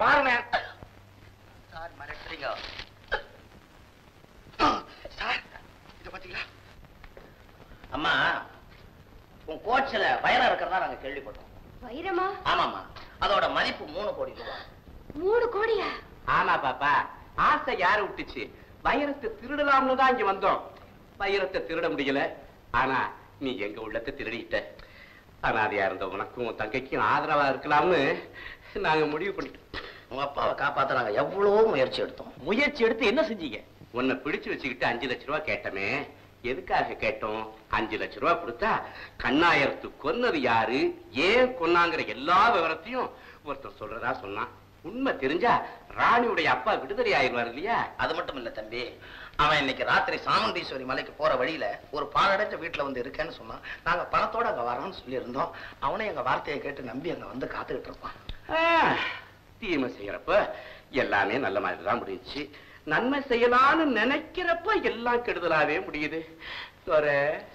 பாருங்க sir மிரட்டுறீங்க. Sir இத பாத்தீங்களா? அம்மா உன் கோட்ஸ்ல வைரம் இருக்கிறதா நாங்க கேள்விப்பட்டோம். வைரமா? ஆமாமா, அதோட மதிப்பு 3 கோடி ரூபாய். 3 கோடியா? ஆமா பாப்பா, ஆசை யாரு விட்டுச்சு? வைரத்தை திருடலாம்னு தான் இங்க வந்தோம். வைரத்தை திருட முடியல, ஆனா நீ எங்க உள்ளத்தை திருடிட்ட. அனாதையா இருந்த உனக்கும் தங்கைக்கும் ஆதரவா இருக்கலாம்னு நாங்க முடிவு பண்ணிட்டோம். உங்க அப்பாவை காப்பாத்த நாங்க எவ்வளவோ முயற்சி எடுத்தோம். முயற்சி எடுத்து என்ன செஞ்சீங்க? உன்னை பிடிச்சு வச்சுக்கிட்டு 5 லட்சம் ரூபாய் கேட்டமே. எதுக்காக கேட்டோம்? 5 லட்சம் ரூபாய் கொடுத்தா கண்ணாயிரத்து கொன்னது யாரு, ஏன் கொன்னாங்கிற எல்லா விவரத்தையும் ஒருத்தர் சொல்றதா சொன்னான். உண்மை தெரிஞ்சா ராணியுடைய அப்பா விடுதலை ஆயிடுவார் இல்லையா? அது மட்டும் இல்ல தம்பி, அவன் இன்னைக்கு ராத்திரி சாமுண்டீஸ்வரி மலைக்கு போற வழியில ஒரு பாலடைஞ்ச வீட்டுல வந்து இருக்கேன்னு சொன்னான். நாங்க பணத்தோட அங்க வரோம்னு சொல்லி இருந்தோம். அவனே எங்க வார்த்தையை கேட்டு நம்பி அங்க வந்து காத்துக்கிட்டு இருப்பான். தீமை செய்யறப்ப எல்லாமே நல்ல மாதிரி தான் முடிஞ்சுச்சு. நன்மை செய்யலான்னு நினைக்கிறப்ப எல்லாம் கெடுதலாவே முடியுது.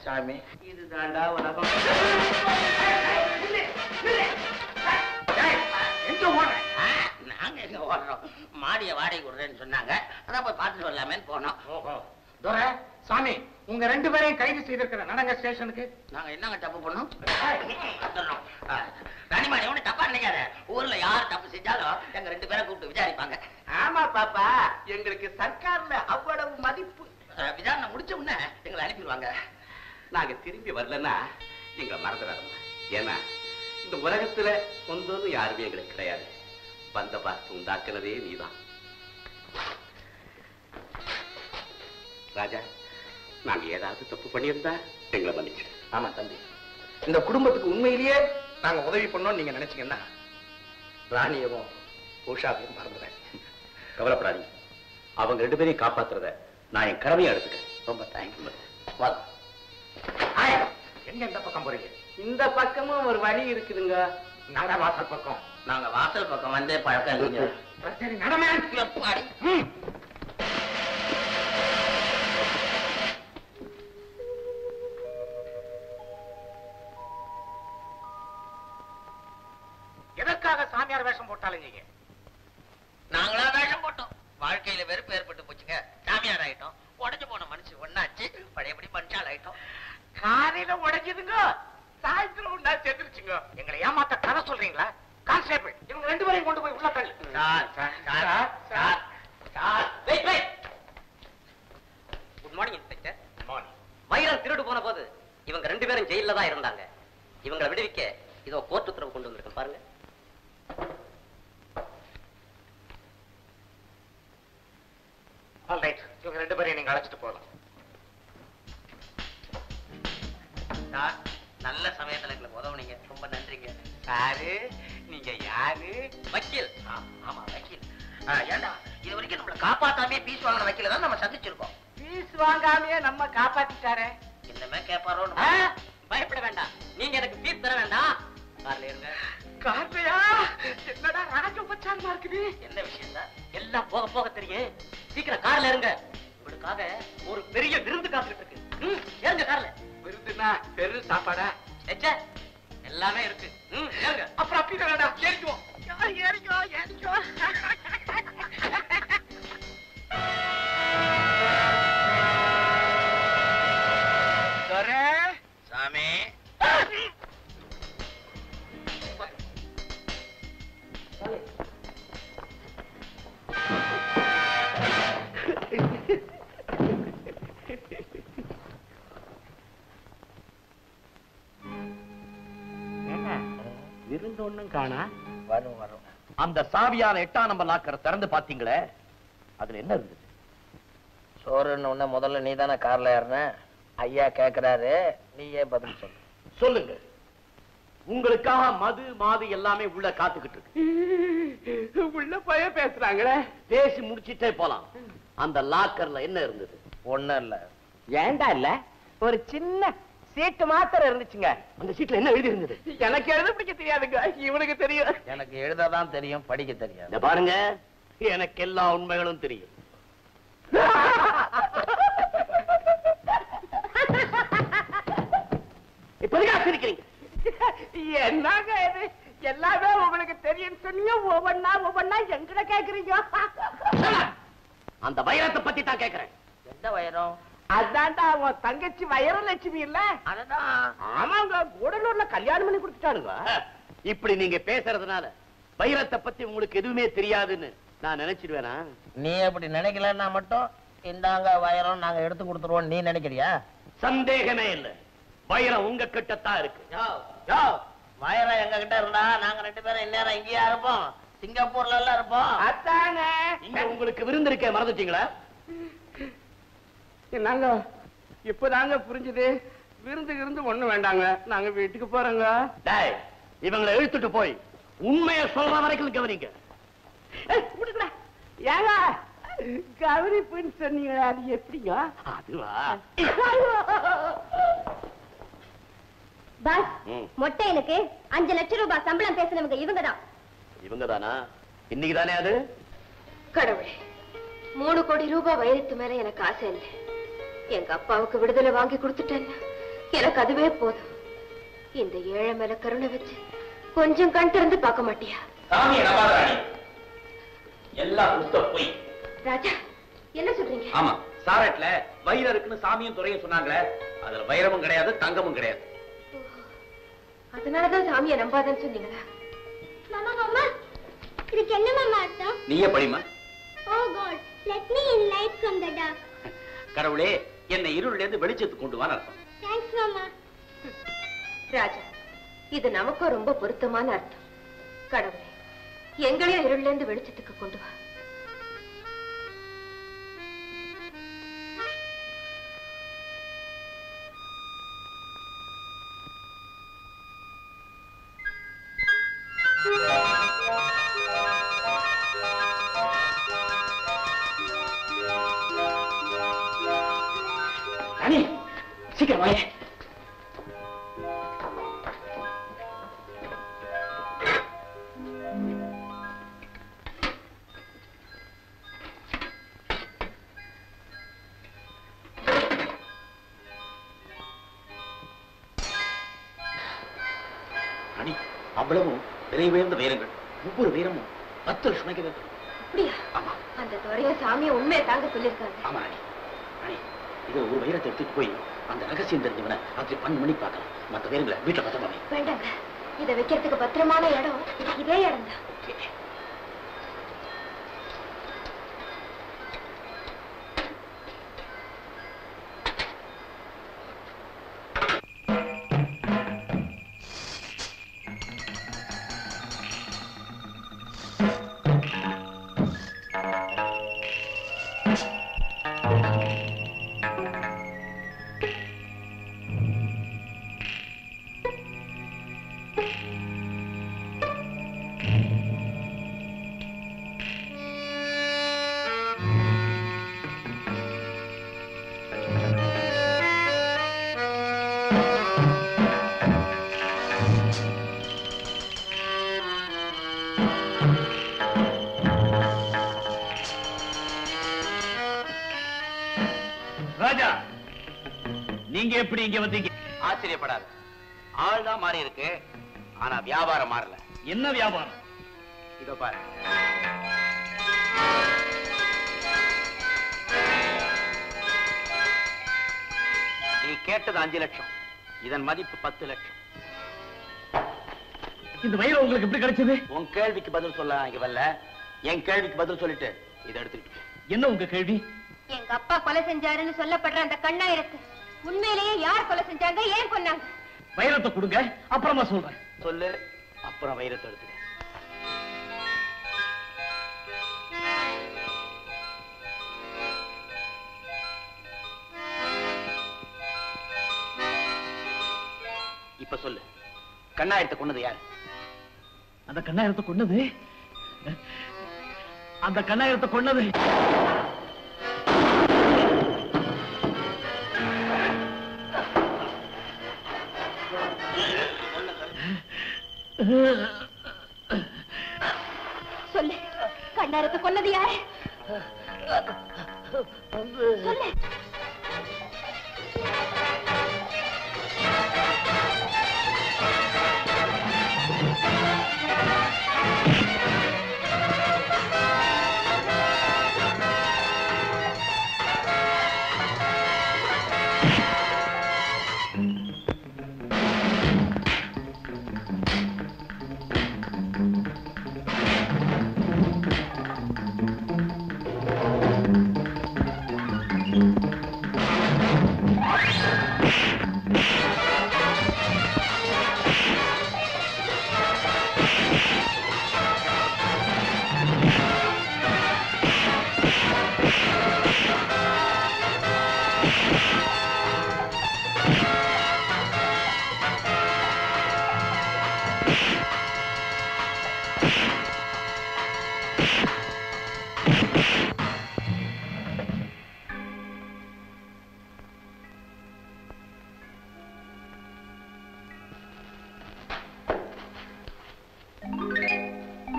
சாமி, இதுதாண்டா உலகம். எங்க ஓடுறேன்? நாங்க எங்க ஓடுறோம்? மாடிய வாடகை விடுறேன்னு சொன்னாங்க, அதான் போய் பார்த்துட்டு வரலாமேன்னு போனோம். துரை, சாமி, உங்க 2 பேரையும் கைது செய்திருக்கிற நடங்க ஸ்டேஷனுக்கு. நாங்க என்னங்க தப்பு பண்ணோம்? ராணிமாணி ஒண்ணு தப்பா நினைக்காத. ஊர்ல யார் தப்பு செஞ்சாலும் எங்க 2 பேரை கூப்பிட்டு விசாரிப்பாங்க. ஆமா பாப்பா, எங்களுக்கு சர்க்கார்ல அவ்வளவு மதிப்பு. விசாரணை முடிச்ச உடனே எங்களை அனுப்பிடுவாங்க. நாங்க திரும்பி வரலன்னா எங்களை மறந்துடாதம்மா. ஏன்னா இந்த உலகத்துல சொந்தம்னு யாருமே எங்களுக்கு கிடையாது. வந்த பார்த்து உண்டாக்குனதே நீதான். ராஜா, நாங்க ஏதாவது தப்பு பண்ணியிருந்தா எங்களை மன்னிச்சிடு. ஆமா தம்பி, இந்த குடும்பத்துக்கு உண்மையிலேயே நாங்க உதவி பண்ணோம் நீங்க நினைச்சீங்கன்னா ராணியவும் உஷாவையும் மறந்துறேன். கவலைப்படாதீங்க, அவங்க 2 பேரையும் காப்பாத்துறத நான் என் கடமையா எடுத்துக்கிறேன். ரொம்ப தேங்க்யூ. எங்க இந்த பக்கம் போறீங்க? இந்த பக்கமும் ஒரு வழி இருக்குதுங்க. நட வாசல் பக்கம். நாங்க வாசல் பக்கம் வந்தே பழக்கம் இல்லைங்க. சரி நடமே. எப்பாடி? எதற்காக சாமியார் வேஷம் போட்டாலும் நீங்க? நாங்களா வேஷம் போட்டோம். வாழ்க்கையில வெறுப்பு ஏற்பட்டு போச்சுங்க. சாமியார் ஆயிட்டோம். உடஞ்சு போன மனுஷன் ஒண்ணாச்சு, பழையபடி மனுஷால் ஆயிட்டோம். காலையில உடைக்குதுங்க, சாயந்தரம் உண்டா செத்துருச்சுங்க. எங்களை ஏமாத்த கதை சொல்றீங்களா? கான்ஸ்டேபிள், இவங்க 2 பேரையும் கொண்டு போய் உள்ள தள்ளு. Good morning inspector. வைரம் திருடு போன போது இவங்க 2 பேரும் ஜெயில தான் இருந்தாங்க. இவங்களை விடுவிக்க இதோ கோர்ட் உத்தரவு கொண்டு வந்திருக்கேன் பாருங்க. ஆல் ரைட், இவங்க 2 பேரையும் நீங்க அழைச்சிட்டு போகலாம். நல்ல சமயத்துல எங்களுக்கு உதவுனீங்க, ரொம்ப நன்றிங்க. சாரு, நீங்க யாரு? வக்கீல். ஆமா வக்கீல். ஏண்டா இது வரைக்கும் நம்மள காப்பாத்தாமே பீஸ் வாங்கின வக்கீல தான் நம்ம சந்திச்சிருக்கோம். பீஸ் வாங்காமையே நம்ம காப்பாத்திட்டாரே. என்னமே கேப்பாரோ? பயப்பட வேண்டாம், நீங்க எனக்கு ஃபீஸ் தர வேண்டாம். கார்ல இருங்க. கார்த்தையா, என்னடா ராஜோபச்சாரமா இருக்குது? என்ன விஷயம் தான்? எல்லாம் போக போக தெரியும். சீக்கிரம் கார்ல இருங்க. உங்களுக்காக ஒரு பெரிய விருந்து காத்துட்டு இருக்கு. ஏறுங்க கார்ல. விருதுனா பெரு சாப்பாடா? எல்லாமே இருக்கு. ஏறுங்க. அப்புறம் அப்படி வேண்டாம், ஏறிக்குவோம். ஏறிக்கோ ஏறிக்கோ. சாமி, விருந்து ஒண்ணும் காணா. வரும் வரும். அந்த சாவியான 8ஆம் நம்பர் லாக்கரை திறந்து பாத்தீங்களே, அதுல என்ன இருந்தது? சோறுன்னு உடனே முதல்ல நீ தானே கார்ல ஏறின? ஐயா கேக்குறாரு, நீயே பதில் சொல்லு. சொல்லுங்க. உங்களுக்காக மது மாது எல்லாமே உள்ள காத்துக்கிட்டு இருக்கு. உள்ள போய் பேசுறாங்களே. பேசி முடிச்சிட்டே போலாம். அந்த லாக்கர்ல என்ன இருந்தது? ஒண்ணும் இல்ல. ஏண்டா இல்ல, ஒரு சின்ன சீட்டு மாத்திரம் இருந்துச்சுங்க. அந்த சீட்ல என்ன எழுதி இருந்தது? எனக்கு எழுத பிடிக்க தெரியாதுங்க, இவனுக்கு தெரியும். எனக்கு எழுததான் தெரியும், படிக்க தெரியாது. இத பாருங்க, எனக்கு எல்லா உண்மைகளும் தெரியும். இப்ப சிரிக்கிறீங்க? என்னங்க இது? எல்லாமே உங்களுக்கு தெரியும் சொன்னீங்க. ஒவ்வொன்னா எங்கட கேக்குறீங்க? அந்த வைரத்தை பத்தி தான் கேக்குறேன். எந்த வைரம்? அதான்டா உன் தங்கச்சி வைரலட்சுமி இல்ல? அதுதான். ஆமாங்க, கூடலூர்ல கல்யாணம் பண்ணி கொடுத்துட்டானுங்க. இப்படி நீங்க பேசுறதுனால வைரத்தை பத்தி உங்களுக்கு எதுவுமே தெரியாதுன்னு நான் நினைச்சிடுவேனா? நீ அப்படி நினைக்கலன்னா மட்டும் இந்தாங்க வைரம் நாங்க எடுத்து கொடுத்துருவோம் நீ நினைக்கிறியா? சந்தேகமே இல்ல, வைரம் உங்க கிட்டத்தான் இருக்கு. வைரம் எங்க கிட்ட இருந்தா நாங்க 2 பேரும் இந்நேரம் இங்கேயா இருப்போம், சிங்கப்பூர்ல எல்லாம் இருப்போம். அதானே இங்க உங்களுக்கு விருந்திருக்க மறந்துட்டீங்களா? நாங்க இப்பதாங்க புரிஞ்சுது. விருந்து ஒண்ணு வேண்டாங்க, நாங்க வீட்டுக்கு போறோங்க. டேய், இவங்களை இழுத்துட்டு போய் உண்மையை சொல்ற வரைக்கும் கவனிங்க. ஏங்க கவனிப்புன்னு சொன்னீங்களா? அது எப்படிங்க? அதுவா? பாஸ், மொட்டை எனக்கு 5 லட்சம் ரூபாய் சம்பளம் பேசினவங்க இவங்கதான். இவங்கதானா? இன்னைக்கு தானே அது? கடவுளே, 3 கோடி ரூபாய் வைரத்து மேல எனக்கு ஆசை இல்லை. எங்க அப்பாவுக்கு விடுதலை வாங்கி கொடுத்துட்டேன்னா எனக்கு அதுவே போதும். இந்த ஏழை மேல கருணை வச்சு கொஞ்சம் கண் திறந்து பார்க்க மாட்டியா? எல்லாம் சுத்த போய். ராஜா, என்ன சொல்றீங்க? ஆமா, சாரட்ல வைரம் இருக்குன்னு சாமியும் துறையும் சொன்னாங்களே, அதுல வைரமும் கிடையாது, தங்கமும் கிடையாது. அதனாலதான் சாமியை நம்பாதன்னு சொன்னீங்களா? மாமா மாமா, இதுக்கு என்ன மாமா அர்த்தம்? நீயே படிமா. Oh God, let me in light from the dark. கடவுளே, என்னை இருள்ல இருந்து வெளிச்சத்துக்கு கொண்டு வான்னு அர்த்தம். Thanks மாமா. ராஜா, இது நமக்கும் ரொம்ப பொருத்தமான அர்த்தம். கடவுளே, எங்களையும் இருள்ல இருந்து வெளிச்சத்துக்கு கொண்டு வா. ராணி, சீக்கிரம் வாயே. ராணி, அவ்வளவும் விலை உயர்ந்த வைரங்கள். ஒவ்வொரு வைரமும் 10 லட்சம் ரூபாய்க்கு வைக்கணும். அப்படியா? ஆமா. அந்த துறைய சாமியை உண்மையை தாங்க சொல்லிருக்காங்க. ஆமா ராணி. ராணி, இது ஒரு வைரத்தை எடுத்துட்டு போய் அந்த ரகசியம் தெரிஞ்சவனை ராத்திரி 12 மணிக்கு பார்க்கலாம். மற்ற வைரங்களை வீட்டுல பத்திரமா வை. வேண்டாங்க, இதை வைக்கிறதுக்கு பத்திரமான இடம் இதே இடம் தான். ராஜா, நீங்க எப்படி இங்க வந்தீங்க? ஆச்சரியப்படாத, ஆள் தான் மாறி இருக்கு, ஆனா வியாபாரம் மாறல. என்ன வியாபாரம்? இதோ பாரு. நீ கேட்டது 5 லட்சம், இதன் மதிப்பு 10 லட்சம். இந்த வைரம் உங்களுக்கு எப்படி கிடைச்சது? உன் கேள்விக்கு பதில் சொல்ல நான் இங்க வரல, என் கேள்விக்கு பதில் சொல்லிட்டு இதை எடுத்துக்கிட்டு. என்ன உங்க கேள்வி? எங்க அப்பா கொலை செஞ்சாருன்னு சொல்லப்படுற அந்த கண்ணாயிரத்து உண்மையிலேயே யார் கொலை செஞ்சாங்க, ஏன் கொன்னாங்க? வைரத்தை கொடுங்க, அப்புறமா சொல்றேன். சொல்லு, அப்புறம் வைரத்தை எடுத்துக்க. இப்ப சொல்லு, கண்ணாயிரத்தை கொன்னது யாரு? அந்த கண்ணாயிரத்தை கொன்னது அந்த கண்ணாயிரத்தை கொன்னது சொல்லு, கண்ணாயிரத்தை கொன்னது யாரு? சொல்லு.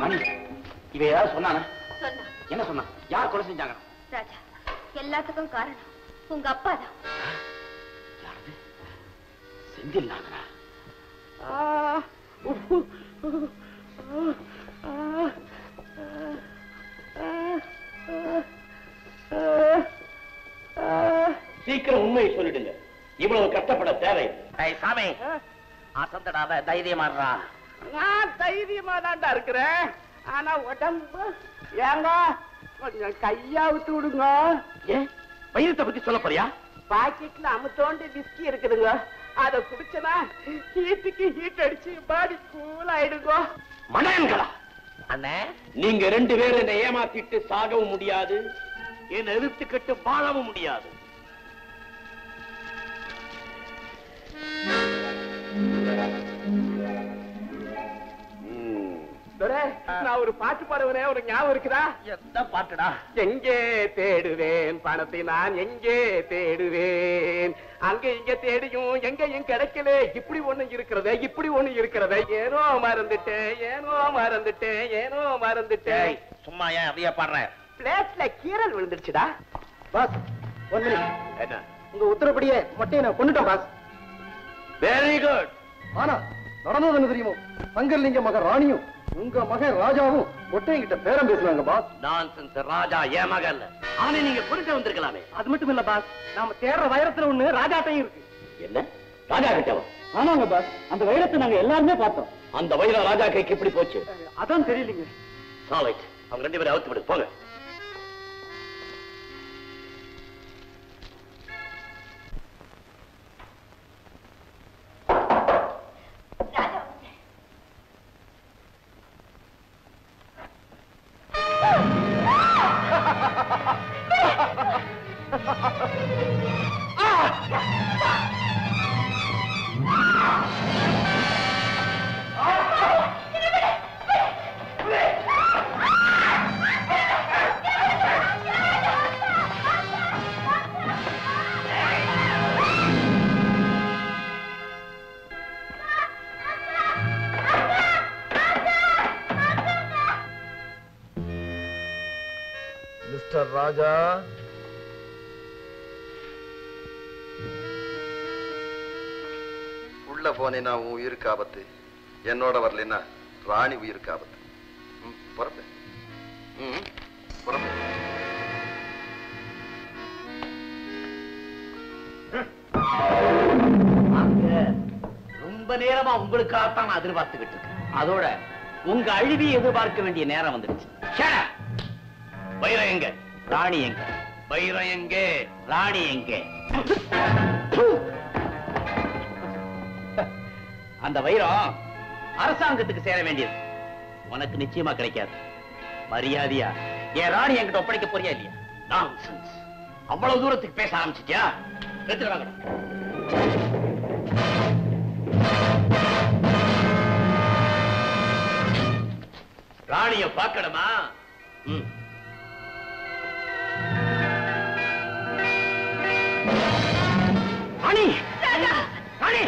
மணி இவ ஏதாவது சொன்னானா? சொன்னா. என்ன சொன்னா? யார் கொலை செஞ்சாங்க? ராஜா, எல்லாத்துக்கும் காரணம் உங்க அப்பா தான். யாரது? செந்தில் நாதனா? சீக்கிரம் உண்மையை சொல்லிடுங்க. இவ்வளவு கஷ்டப்பட தேவை. சாமி அசந்தடாத தைரியமாடுறா. நான் தைரியமா தான்டா இருக்கிறேன். ஆனா உடம்பு ஏங்க கொஞ்சம் கையா விட்டு விடுங்க. ஏன் வைரத்தை பத்தி சொல்ல போறியா? பாக்கெட்ல அமுத்தோண்டி விஸ்கி இருக்குதுங்க. அத குடிச்சனா ஹீட்டுக்கு ஹீட் அடிச்சு பாடி கூல் ஆயிடுங்க. மனங்களா அண்ணே, நீங்க 2 பேரும் என்னை ஏமாத்திட்டு சாகவும் முடியாது, என்னை எதிர்த்துக்கிட்டு வாழவும் முடியாது. நான் ஒரு பாட்டு பாடுவேனே, ஒரு ஞாபகம் இருக்குதா? எந்த பாட்டுடா? எங்கே தேடுவேன் பணத்தை, நான் எங்கே தேடுவேன்? அங்க இங்க தேடியும் எங்கேயும் கிடைக்கல. இப்படி ஒண்ணு இருக்கிறதே, இப்படி ஒண்ணு இருக்கிறதே. ஏனோ மறந்துட்டேன், ஏனோ மறந்துட்டேன், ஏனோ மறந்துட்டேன். சும்மா ஏன் அப்படியே பாடுற? பிளேட்ல கீரல் விழுந்துருச்சுடா. Pass 1 minute. என்ன? உங்க உத்தரப்படியே மொட்டையை நான் கொண்டுட்டேன் பாஸ். Very good. ஆனா நடந்தது என்ன தெரியுமோ? சங்கர்லிங்க மகன் ராணியும் உங்க மகன் ராஜாவும் மொட்டையங்கிட்ட பேரம் பேசுனாங்க பாஸ். நான்சென்ஸ். ராஜா ஏன் மகன் இல்ல, அவனை நீங்க கொண்டு வந்திருக்கலாமே. அது மட்டும் இல்ல பாஸ், நாம தேடுற வைரத்துல ஒண்ணு ராஜாட்டையும் இருக்கு. என்ன? ராஜா கிட்டவா? ஆமாங்க பாஸ், அந்த வைரத்தை நாங்க எல்லாருமே பார்த்தோம். அந்த வைரம் ராஜா கைக்கு எப்படி போச்சு? அதான் தெரியலீங்க. சாலைட், அவங்க 2 பேரும் அவுத்து விடு, போங்க. மிஸ்டர் ராஜா, உள்ள போனேன்னா உன் உயிருக்கு ஆபத்து, என்னோட வரலன்னா ராணி உயிருக்கு ஆபத்து. புறப்பேன் புறப்பேன். ரொம்ப நேரமா உங்களுக்காகத்தான் நான் எதிர்பார்த்துக்கிட்டு இருக்கேன். அதோட உங்க அழிவை எதிர்பார்க்க வேண்டிய நேரம் வந்துருச்சு. வைரம் எங்க? ராணி எங்க? வைரம் எங்க? ராணி எங்க? அந்த வைரம் அரசாங்கத்துக்கு சேர வேண்டியது, உனக்கு நிச்சயமா கிடைக்காது. மரியாதையா என் ராணி என்கிட்ட ஒப்படைக்க போறியா இல்லையா? நான்சென்ஸ். அவ்வளவு தூரத்துக்கு பேச ஆரம்பிச்சிட்டியா? எடுத்துட்டு ராணிய பார்க்கணுமா? ராணி! ராணி!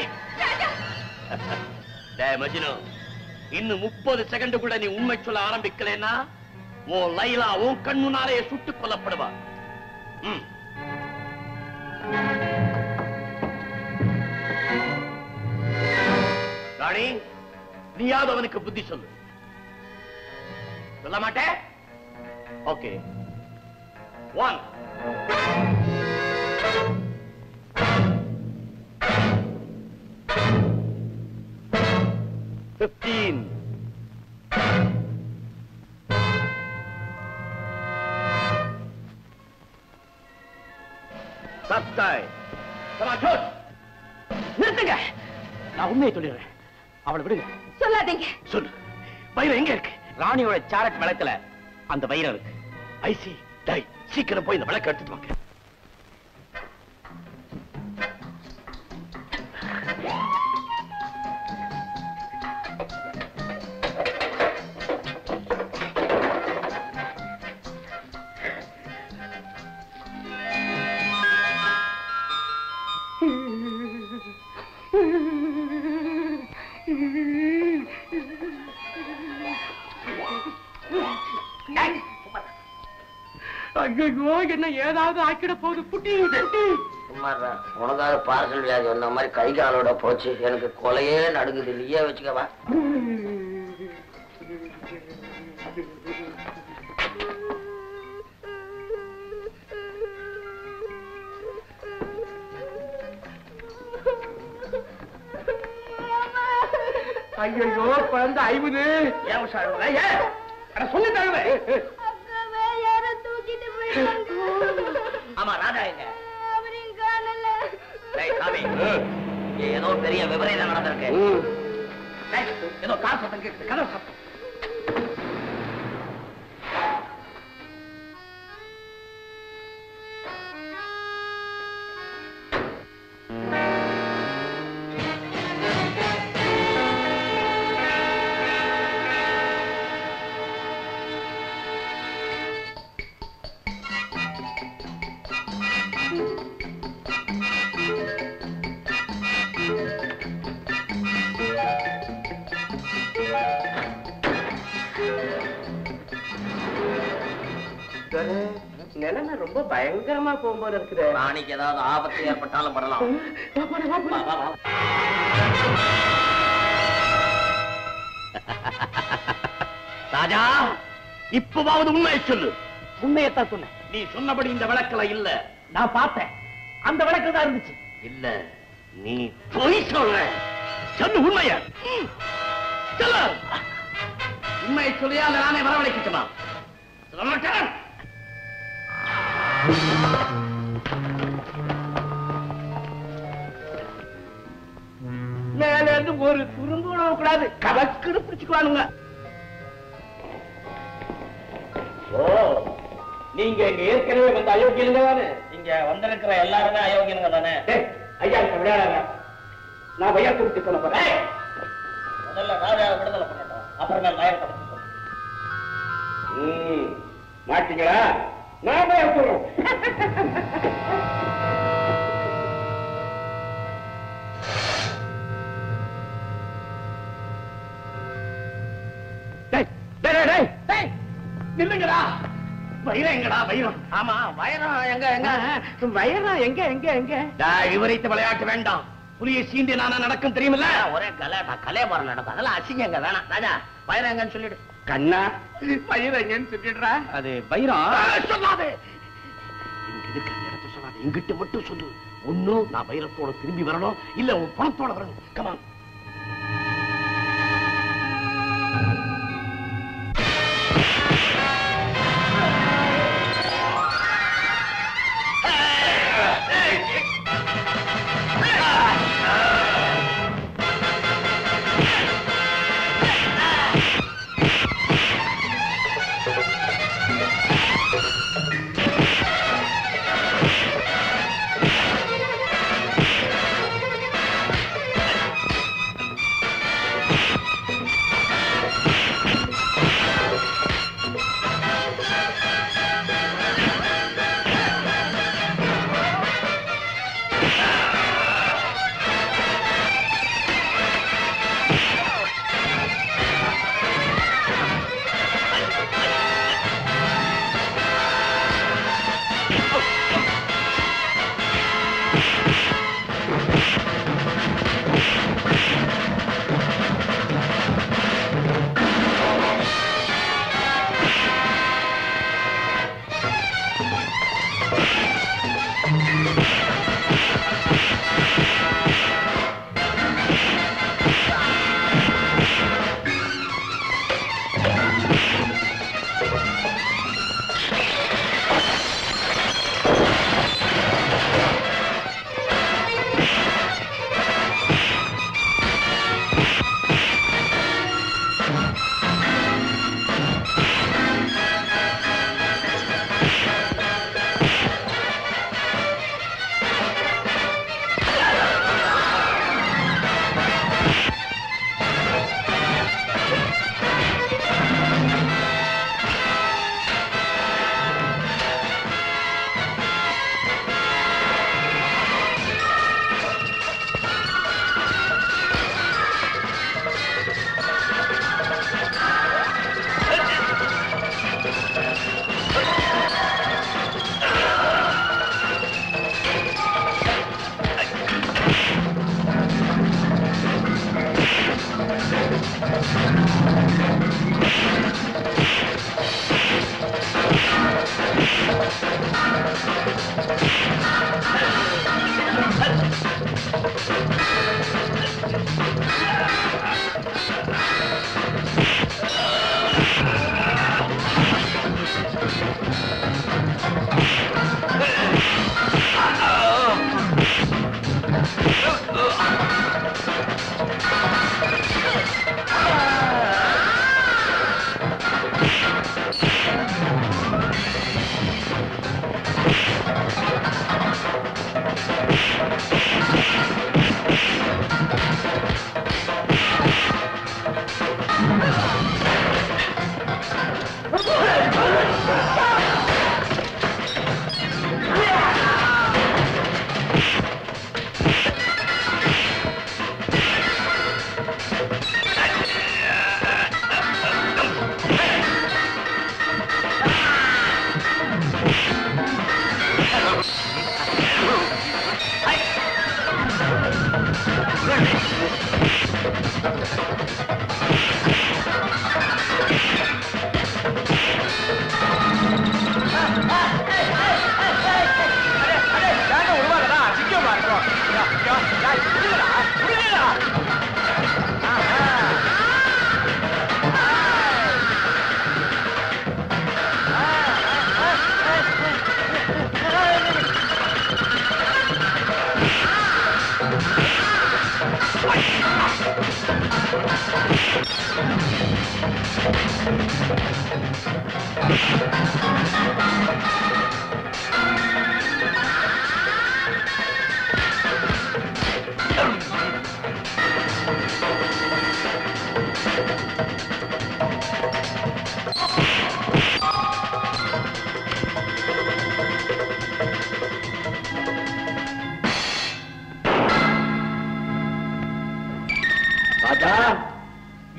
டேய் மஜ்னு, இன்னும் 30 செகண்டுக்குள்ள நீ உண்மை சொல்ல ஆரம்பிக்கலன்னா உன் லைலா உன் கண் முன்னாலே சுட்டுக் கொல்லப்படுவா. ராணி, நீயாவது அவனுக்கு புத்தி சொல்லு. சொல்ல மாட்டே? ஓகே. 1 15 சப்ஸ்கிரைப். நிறுத்துங்க. நான் உண்மையை சொல்லிடுறேன். அவளை விடுங்க. சொல்லாதீங்க. சொல்லு, வைரம் எங்க இருக்கு? ராணியோட சாரட் விளக்குல அந்த வைரம் இருக்கு. ஐசி டை, சீக்கிரம் போய் இந்த விளக்கு எடுத்துட்டு வாங்க. ஐயோ என்ன ஏதாவது ஆக்கிட போகுது புட்டி புட்டி. சும்மாடா, உனக்காக பார்சல் வியாதி வந்த மாதிரி கை காலோட போச்சு. எனக்கு கொலையே நடுங்குது. நீயே வச்சுக்கவா. ஐயோ குழந்தை ஐவுது. ஏன் உஷாரு? சொல்லி தருவே. ஆமா, ராஜா எங்க? ஏதோ பெரிய விபரீதம் நடந்திருக்கு. ஏதோ கார் சத்தம் கேட்குது. கதவு சத்தம். நிலைமை ரொம்ப பயங்கரமா போகும்போது இருக்குது. ராணிக்கு ஏதாவது ஆபத்து ஏற்பட்டாலும் படலாம். ராஜா, இப்பவாவது உண்மையை சொல்லு. உண்மையத்தான் சொன்ன. நீ சொன்னபடி இந்த விளக்குல இல்ல. நான் பார்த்தேன். அந்த விளக்கு தான் இருந்துச்சு. இல்ல, நீ பொய் சொல்ற. சொல்லு உண்மைய. சொல்லு. உண்மையை சொல்லியா அந்த நானே வரவழைக்கட்டுமா? சொல்ல மாட்டேன். மேல இருந்து ஒரு துரும்பு கூடாது. கவக்குன்னு பிடிச்சுக்குவானுங்க. ஓ, நீங்க இங்க ஏற்கனவே வந்த அயோக்கியனுங்க தானே? இங்க வந்திருக்கிற எல்லாருமே அயோக்கியனுங்க தானே? ஐயா விளையாடாங்க. நான் பையா குறித்து சொல்ல போறேன். முதல்ல ராஜாவை விடுதலை பண்ணட்டும், அப்புறமே மயத்தை பத்தி சொல்றேன். மாட்டீங்களா? நான் பையா சொல்றேன். நில்லுங்கடா. வைரம் எங்கடா? வைரம். ஆமா, வைரம் எங்க? எங்க வயரா? எங்க எங்க எங்க? விவரித்து விளையாட்டு வேண்டாம். புலியை சீண்டி நானா நடக்கும் தெரியுமில்ல? ஒரே கலாட்டா, கலையபாரம் நடக்கும். அதெல்லாம் அசிங்கங்க. வேணாம் ராஜா, வைரம் எங்கன்னு சொல்லிடு. கண்ணா வயிறு எங்கன்னு சொல்லிடுறா. அது வைரம் சொல்லாது. இங்க இருக்கிற இடத்த சொல்லாது. இங்கிட்ட மட்டும் சொல்லு. ஒண்ணும் நான் வைரத்தோட திரும்பி வரணும், இல்ல உன் பணத்தோட வரணும். கமான்.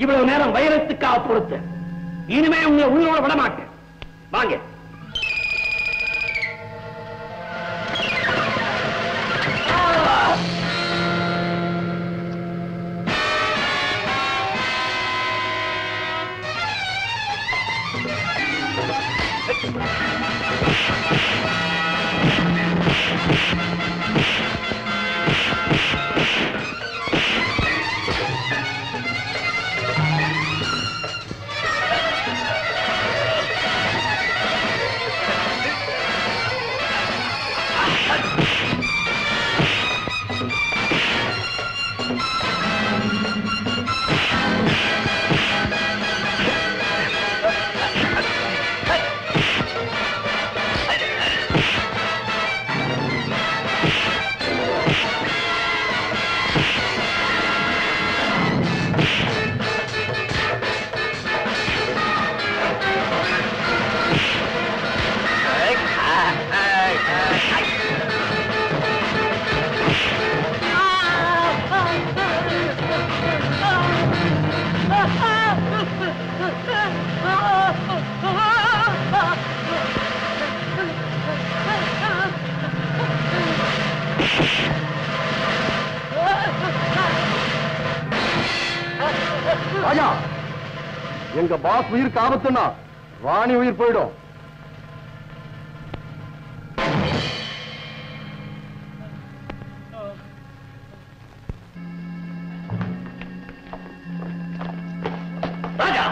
இவ்வளவு நேரம் வைரத்துக்காக பொறுத்து இனிமே உங்களை உயிரோட விட மாட்டேன். வாங்க. ராஜா, எங்க பாஸ் உயிருக்கு ஆபத்துன்னா ராணி உயிர் போயிடும். ராஜா,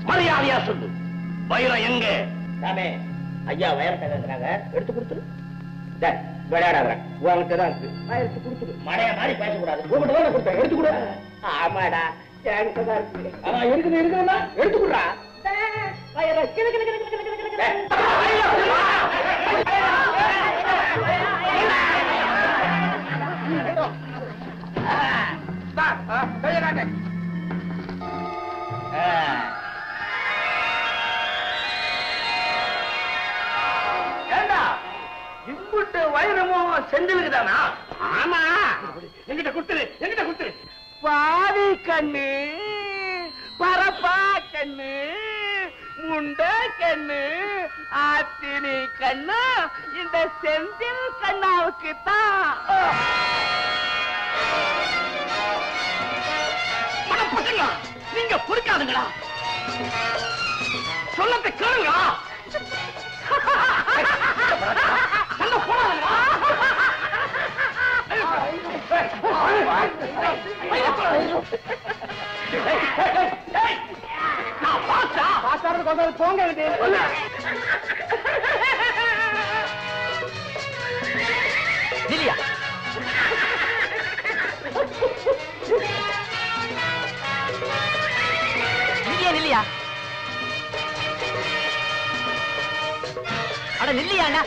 மரியாதையா சொல்லு, வைரம் எங்க? சாமி, ஐயா வைரத்தை கேட்கிறாங்க, எடுத்து கொடுத்துரு. விளையாடாத, உங்ககிட்ட தான் இருக்கு. எடுத்து கொடுத்துரு. மழைய மாதிரி பேசக்கூடாது. உங்ககிட்ட தான் கொடுத்தேன், எடுத்து கொடு. ஆமாடா, இருக்குதுன்னா எடுத்து கொடுறா. ஏண்டா இம்புட்டு வைரமும் செந்திலுக்குதானா? ஆமா. எங்கிட்ட குடுத்துரு, எங்கிட்ட குடுத்துரு. பாவி கண்ணு, பரப்பா கண்ணு, முண்ட கண்ணு, ஆத்தினி கண்ணு இந்த செந்தில் கண்ணாவுக்கு தான். போடாதுங்களா? சொல்லத்தை கேளுங்களா? சண்டை போடாதுங்களா? நான் பாஸ்டா போங்க. இல்லையா இங்கே நில்லையா? அட நில்லையாண்ணா.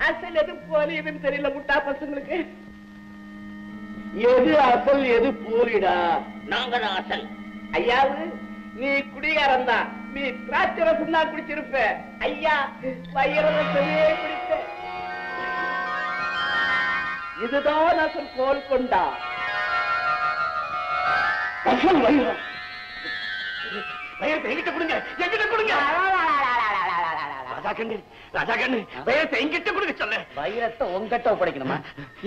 அசல் எது போலி எதுன்னு தெரியல முட்டா பசங்களுக்கு. எது அசல் எது போலிடா? நாங்க தான் அசல். ஐயாவு நீ குடிகாரன் தான். நீ திராட்சை ரசம் தான் குடிச்சிருப்ப. ஐயா வயிறு ரசமே குடிப்ப. இதுதான் அசல் கோல்கொண்டா. அசல் வயிறு. வயிறத்தை எங்கிட்ட கொடுங்க, எங்கிட்ட கொடுங்க. ராஜா கண்ணு, ராஜா கண்ணு, வயிறத்தை எங்கிட்ட கொடுக்க சொல்ல. வைரத்தை உங்ககிட்ட ஒப்படைக்கணுமா?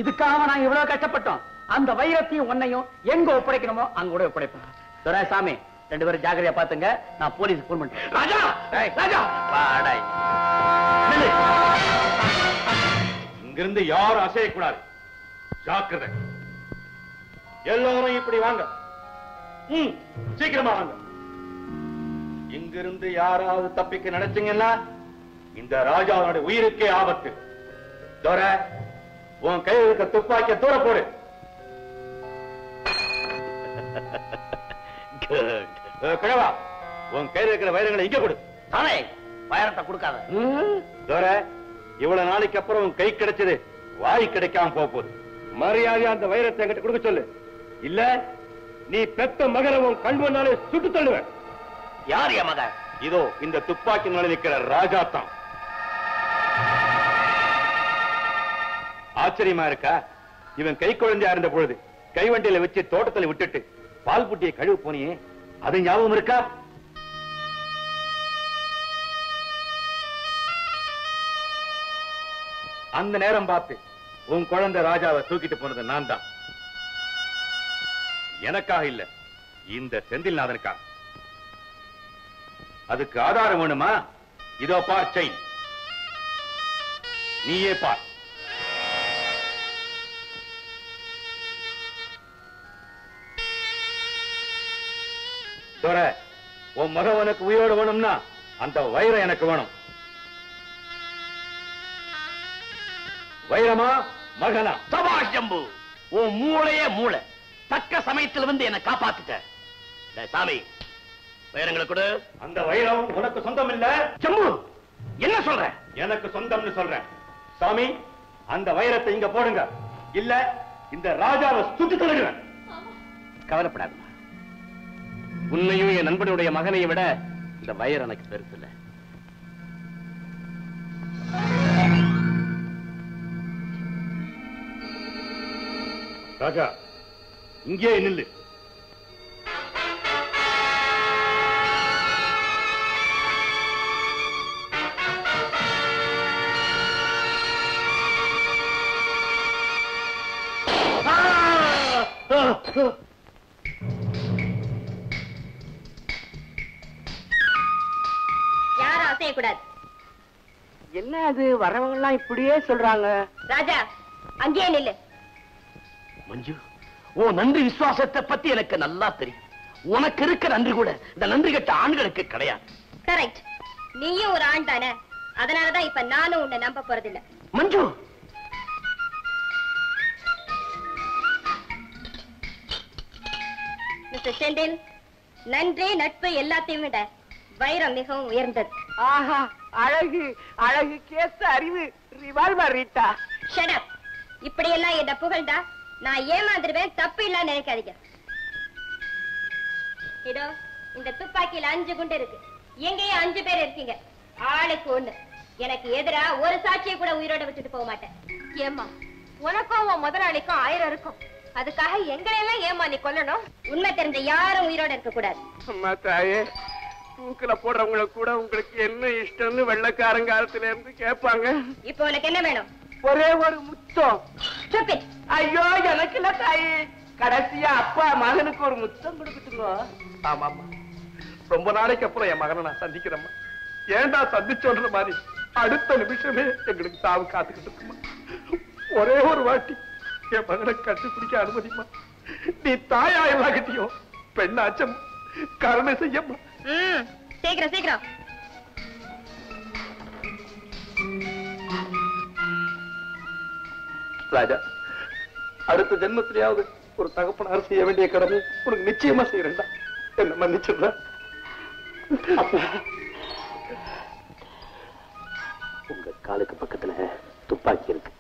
இதுக்காக நான் இவ்வளவு கஷ்டப்பட்டோம். அந்த வைரத்தையும் உன்னையும் எங்க ஒப்படைக்கணுமோ அங்க கூட ஒப்படைப்போம். துரைசாமி, 2 பேரும் ஜாக்கிரதையா பாத்துங்க. நான் போலீஸ் போன் பண்றேன். ராஜா, ராஜா, வாடா. இங்கிருந்து யாரும் அசையக்கூடாது. ஜாக்கிரதை. எல்லாரும் இப்படி வாங்க. சீக்கிரமா வாங்க. இங்கிருந்து யாராவது தப்பிக்க நினைச்சீங்கன்னா இந்த ராஜாவுடைய உயிருக்கே ஆபத்து. துரை, உன் கையில் இருக்க துப்பாக்கிய தூர போடு. கிழவா, உன் கையில் இருக்கிற வைரங்களை இங்க கொடு. தானே வைரத்தை கொடுக்காத. துரை, இவ்வளவு நாளைக்கு அப்புறம் உன் கை கிடைச்சது வாய் கிடைக்காம போகுது. மரியாதையா அந்த வைரத்தை என்கிட்ட கொடுக்க சொல்லு. இல்ல நீ பெத்த மகனை உன் கண் முன்னாலே சுட்டு தள்ளுவேன். யார் என் மகன்? இதோ இந்த துப்பாக்கி மேல நிக்கிற ராஜா தான். ஆச்சரியமா இருக்கா? இவன் கை குழந்தையா இருந்த பொழுது கைவண்டியில வச்சு தோட்டத்துல விட்டுட்டு பால் புட்டியை கழுவு போனியே, அது ஞாபகம் இருக்கா? அந்த நேரம் பார்த்து உன் குழந்தை ராஜாவை தூக்கிட்டு போனது நான் தான். எனக்காக இல்ல, இந்த செந்தில்நாதனுக்காக. அதுக்கு ஆதாரம் வேணுமா? இதோ பார் செயின். நீயே பார். துரை, உன் மகன் உனக்கு உயிரோடு வேணும்னா அந்த வைரம் எனக்கு வேணும். வைரமா மகனா? சபாஷ் ஜம்பு, உன் மூளையே மூளை. தக்க சமயத்தில் வந்து என்ன காப்பாத்துட்ட. சாமி, வைரங்களை கொடு. அந்த வைரம் உனக்கு சொந்தம் இல்ல. ஜம்பு, என்ன சொல்ற? எனக்கு சொந்தம்னு சொல்றேன். சாமி, அந்த வைரத்தை இங்க போடுங்க. இல்ல இந்த ராஜாவை சுட்டு தள்ளுகிறேன். கவலைப்படாத. உன்னையும் என் நண்பனுடைய மகனையும் விட இந்த வைரம் எனக்கு பெருசு இல்ல. ராஜா, இங்கே நில்லு. யாரும் அசையக்கூடாது. என்ன அது, வரவங்க எல்லாம் இப்படியே சொல்றாங்க. ராஜா, அங்கேயே நில்லு. மஞ்சு, உன் நன்றி விசுவாசத்தை பத்தி எனக்கு நல்லா தெரியும். உனக்கு இருக்க நன்றி கூட இந்த நன்றி கட்ட ஆண்களுக்கு கிடையாது. கரெக்ட். நீயும் ஒரு ஆண் தானே, அதனாலதான் இப்ப நானும் உன்னை நம்ப போறதில்லை. மஞ்சு, மிஸ்டர் செந்தில், நன்றி நட்பு எல்லாத்தையும் விட வைரம் மிகவும் உயர்ந்தது. ஆஹா, அழகு அழகு கேச அறிவு ரிவால்வர் ரீட்டா. Shut up. இப்படி எல்லாம் என்ன புகழ்ந்தா நான் ஏமாந்துருவேன். தப்பு இல்ல நினைக்காதீங்க. இதோ இந்த துப்பாக்கியில 5 குண்டு இருக்கு. எங்கேயும் 5 பேர் இருக்கீங்க, ஆளுக்கு 1. எனக்கு எதிரா ஒரு சாட்சியை கூட உயிரோட விட்டுட்டு போக மாட்டேன். ஏம்மா, உனக்கும் உன் முதலாளிக்கும் 1000 இருக்கும், அதுக்காக எங்களையெல்லாம் ஏமா நீ கொல்லணும்? உண்மை தெரிஞ்ச யாரும் உயிரோட இருக்க கூடாது. அம்மா தாயே, தூக்கில போடுறவங்களை கூட உங்களுக்கு என்ன இஷ்டம்னு வெள்ளக்காரங்காலத்துல இருந்து கேட்பாங்க. இப்போ உனக்கு என்ன வேணும்? ஒரே ஒரு முத்தம். Stupid. ஐயோ, எனக்கு இல்ல தாயி, கடைசியா அப்பா மகனுக்கு ஒரு முத்தம் கொடுக்கட்டுங்க. ஆமாமா, ரொம்ப நாளைக்கு அப்புறம் என் மகனை நான் சந்திக்கிறேம்மா. ஏன்டா சந்திச்சோன்ற மாதிரி அடுத்த நிமிஷமே எங்களுக்கு சாவு காத்துக்கிட்டு இருக்குமா. ஒரே ஒரு வாட்டி என் மகனை கண்டுபிடிக்க அனுமதிமா. நீ தாயா எல்லாகிட்டியும் பெண்ணாச்சம் கருணை செய்யம்மா. சீக்கிரம் சீக்கிரம். ராஜா, அடுத்த ஜென்மத்திலேயாவது ஒரு தகப்பனார் செய்ய வேண்டிய கடமை உனக்கு நிச்சயமா செய்யறேன்டா. என்ன மன்னிச்சிடுற. உங்க காலுக்கு பக்கத்துல துப்பாக்கி இருக்கு.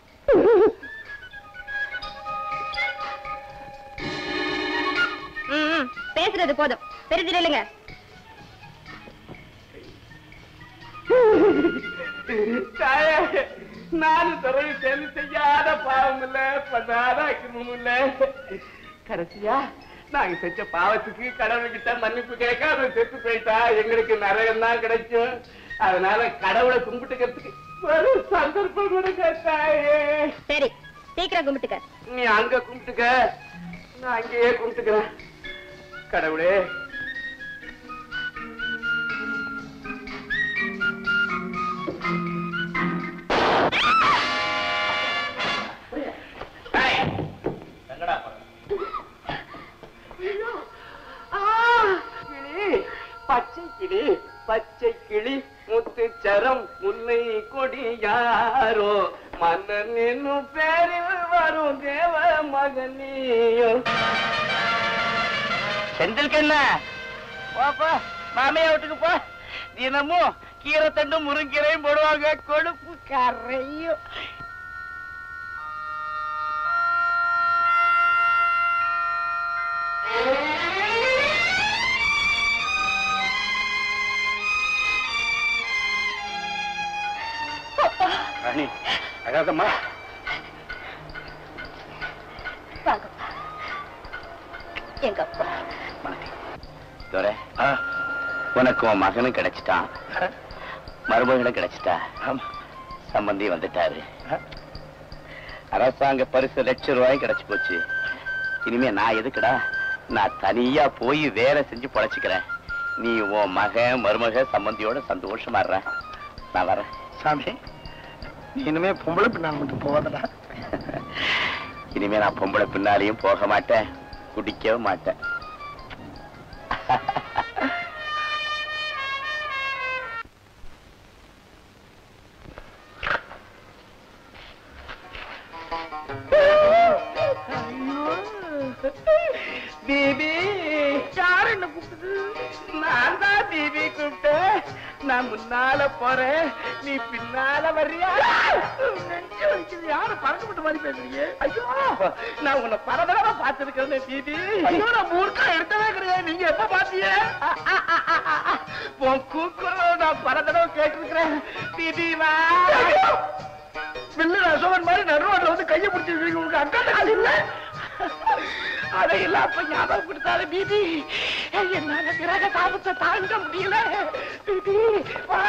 பேசுறது போதும், தெரிஞ்சு இல்லைங்க. நானும் துறை சேர்ந்து செய்யாத பாவம் இல்ல, பண்ணாத அக்கிரமம் இல்ல. கடைசியா நாங்க செஞ்ச பாவத்துக்கு கடவுள்கிட்ட மன்னிப்பு கேட்காம செத்து போயிட்டா எங்களுக்கு நரகம் தான் கிடைக்கும். அதனால கடவுளை கும்பிட்டுக்கிறதுக்கு ஒரு சந்தர்ப்பம் கொடுங்க தாயே. சரி, சீக்கிரம் கும்பிட்டுக்க. நீ அங்க கும்பிட்டுக்க, நான் அங்கேயே கும்பிட்டுக்கிறேன். கடவுளே, பச்சை கிளி பச்சை கிளி முத்துச்சரம் முல்லை கொடியாரோ மன்னன் என்னும் பேரில் வரும் தேவ மகனியோ. செந்தில் கண்ணா, பாப்பா மாமையா வீட்டுக்கு போ. தினமும் கீரை தண்டும் முருங்கீரையும் போடுவாங்க, கொழுப்பு கரையும். ராணி, அழாதம்மா. வாங்கப்பா, எங்க அப்பா. துரை, உனக்கு உன் மகனும் கிடைச்சிட்டான், மருமகளும் கிடைச்சிட்டா, சம்பந்தி வந்துட்டாரு. அரசாங்க பரிசு ₹1,00,000 கிடைச்சு போச்சு. இனிமே நான் எதுக்குடா, நான் தனியா போய் வேலை செஞ்சு பொழைச்சுக்கிறேன். நீ உன் மகன் மருமக சம்பந்தியோட சந்தோஷமா இருற. நான் வரேன். சாமி, இனிமே பொம்பளை பின்னால் மட்டும் போவாதடா. இனிமே நான் பொம்பளை பின்னாலையும் போக மாட்டேன், குடிக்கவும் மாட்டேன். தீபி, யார் என்ன கூப்பிட்டு? நான் தான் தீபி கூப்பிட்டேன். நான் முன்னால போறேன், நீ பின்னால வர்றியா? யாரும் பறக்கப்பட்ட மாதிரி பேசுறீங்க? ஐயோ, நான் உன்னை பரதடவை பார்த்திருக்கிறேன் தீபி. ஐயோ, நான் மூர்க்கா எடுத்தவே கிடையாது. நீங்க எப்ப பாத்தீங்க? உன் கூக்குறோம் நான் பரதடவை கேட்டிருக்கிறேன் தீபி. வா. பில்லு ரசோகன் மாதிரி நடுரோட்ல வந்து கையை பிடிச்சிருக்கீங்க. உங்களுக்கு அக்கா இல்ல? அதையெல்லாம் அப்ப ஞாபகம் கொடுத்தாரு தீபி. என்னால கிரக தாபத்தை தாங்க முடியல தீபி. வா.